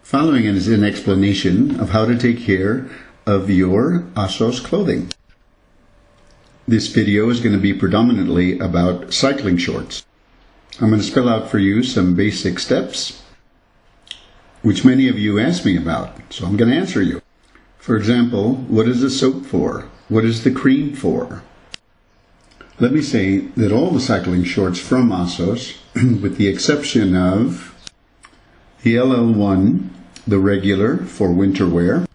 Following is an explanation of how to take care of your Assos clothing. This video is going to be predominantly about cycling shorts. I'm going to spell out for you some basic steps, which many of you asked me about, so I'm going to answer you. For example, what is the soap for? What is the cream for? Let me say that all the cycling shorts from Assos, with the exception of the LL1, the regular for winter wear,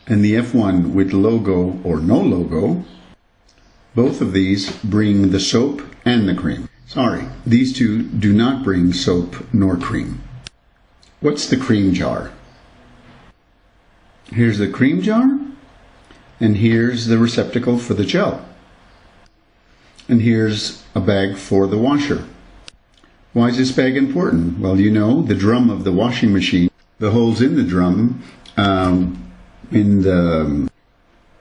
and the F1 with logo or no logo, both of these bring the soap and the cream. Sorry, these two do not bring soap nor cream. What's the cream jar? Here's the cream jar, and here's the receptacle for the gel. And here's a bag for the washer. Why is this bag important? Well, you know, the drum of the washing machine, the holes in the drum,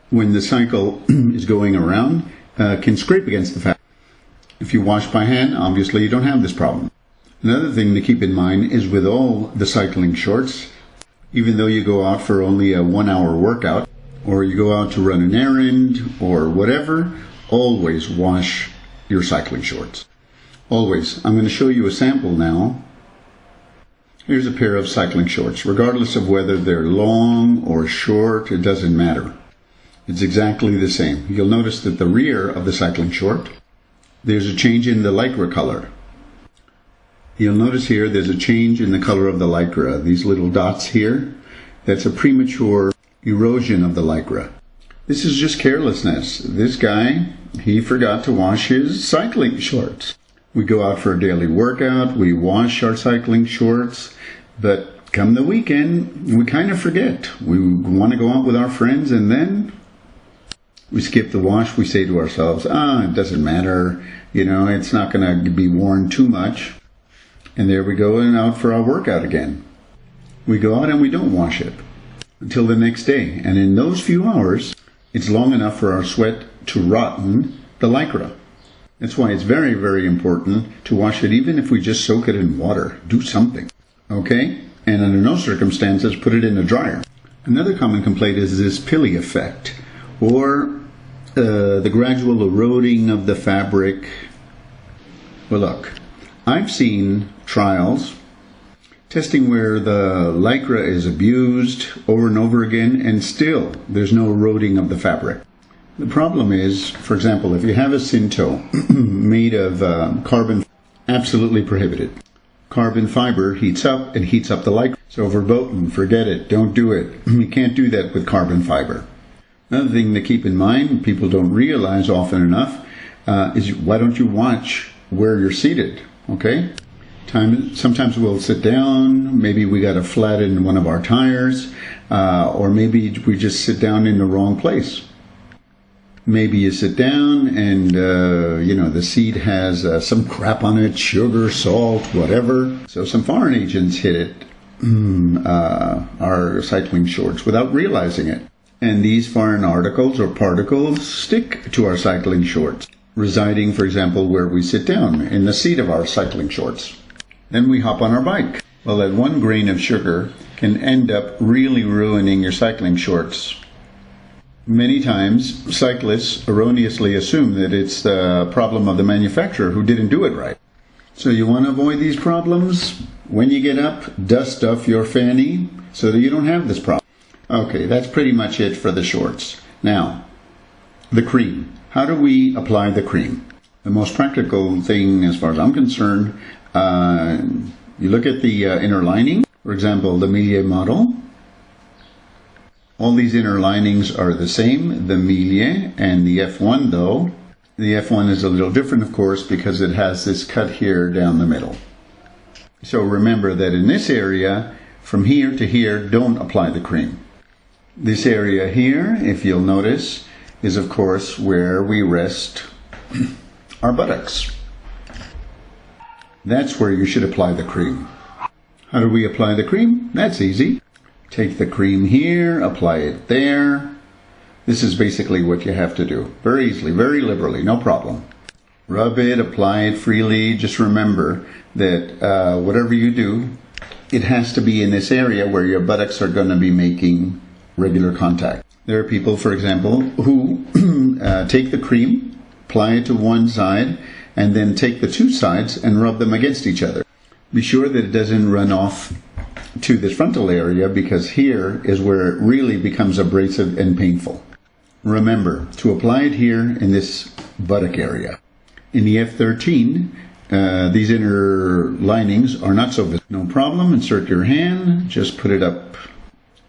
when the cycle is going around, can scrape against the fabric. If you wash by hand, obviously you don't have this problem. Another thing to keep in mind is with all the cycling shorts, even though you go out for only a 1-hour workout, or you go out to run an errand, or whatever, always wash your cycling shorts. Always. I'm going to show you a sample now. Here's a pair of cycling shorts. Regardless of whether they're long or short, it doesn't matter. It's exactly the same. You'll notice that the rear of the cycling short, there's a change in the lycra color. You'll notice here there's a change in the color of the lycra. These little dots here, that's a premature erosion of the lycra. This is just carelessness. This guy, he forgot to wash his cycling shorts. We go out for a daily workout, we wash our cycling shorts, but come the weekend, we kind of forget. We want to go out with our friends and then we skip the wash. We say to ourselves, it doesn't matter, you know, it's not going to be worn too much. And there we go and out for our workout again. We go out and we don't wash it until the next day. And in those few hours, it's long enough for our sweat to rotten the lycra. That's why it's very, very important to wash it, even if we just soak it in water. Do something, okay? And under no circumstances, put it in a dryer. Another common complaint is this pilly effect, or the gradual eroding of the fabric. Well, look, I've seen trials testing where the lycra is abused over and over again, and still there's no eroding of the fabric. The problem is, for example, if you have a cinto made of carbon, absolutely prohibited. Carbon fiber heats up and heats up the lycra. So verboten, forget it, don't do it. You can't do that with carbon fiber. Another thing to keep in mind, people don't realize often enough, is why don't you watch where you're seated, okay? Sometimes we'll sit down, maybe we got a flat in one of our tires, or maybe we just sit down in the wrong place. Maybe you sit down and, the seat has some crap on it, sugar, salt, whatever. So some foreign agents hit it, our cycling shorts, without realizing it. And these foreign articles or particles stick to our cycling shorts, residing, for example, where we sit down, in the seat of our cycling shorts. Then we hop on our bike. Well, that 1 grain of sugar can end up really ruining your cycling shorts. Many times, cyclists erroneously assume that it's the problem of the manufacturer who didn't do it right. So you want to avoid these problems? When you get up, dust off your fanny so that you don't have this problem. Okay, that's pretty much it for the shorts. Now, the cream. How do we apply the cream? The most practical thing, as far as I'm concerned, you look at the inner lining. For example, the Mikel model. All these inner linings are the same, the Mikel and the F1 though. The F1 is a little different, of course, because it has this cut here down the middle. So remember that in this area, from here to here, don't apply the cream. This area here, if you'll notice, is of course where we rest our buttocks. That's where you should apply the cream. How do we apply the cream? That's easy. Take the cream here, apply it there. This is basically what you have to do. Very easily, very liberally, no problem. Rub it, apply it freely. Just remember that whatever you do, it has to be in this area where your buttocks are going to be making regular contact. There are people, for example, who take the cream, apply it to one side, and then take the two sides and rub them against each other. Be sure that it doesn't run off to this frontal area, because here is where it really becomes abrasive and painful. Remember to apply it here in this buttock area. In the F13, these inner linings are not so visible. No problem, insert your hand, just put it up.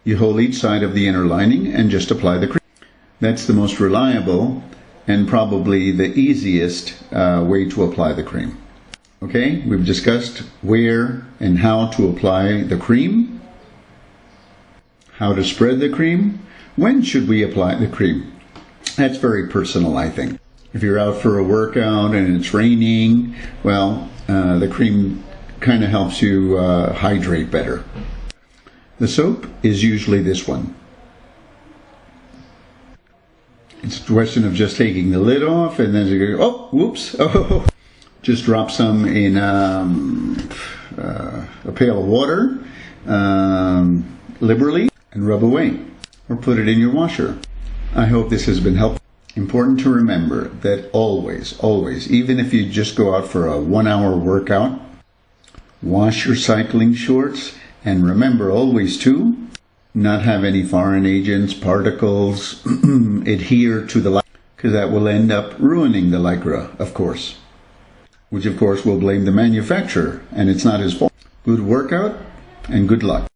You hold each side of the inner lining and just apply the cream. That's the most reliable and probably the easiest way to apply the cream. Okay, we've discussed where and how to apply the cream, how to spread the cream. When should we apply the cream? That's very personal, I think. If you're out for a workout and it's raining, well, the cream kind of helps you hydrate better. The soap is usually this one. It's a question of just taking the lid off and then you go, oh, whoops, oh. Just drop some in a pail of water liberally and rub away, or put it in your washer. I hope this has been helpful. Important to remember that always, even if you just go out for a 1-hour workout, wash your cycling shorts, and remember always to not have any foreign agents, particles adhere to the lycra, because that will end up ruining the lycra, of course. Which of course will blame the manufacturer, and it's not his fault. Good workout and good luck.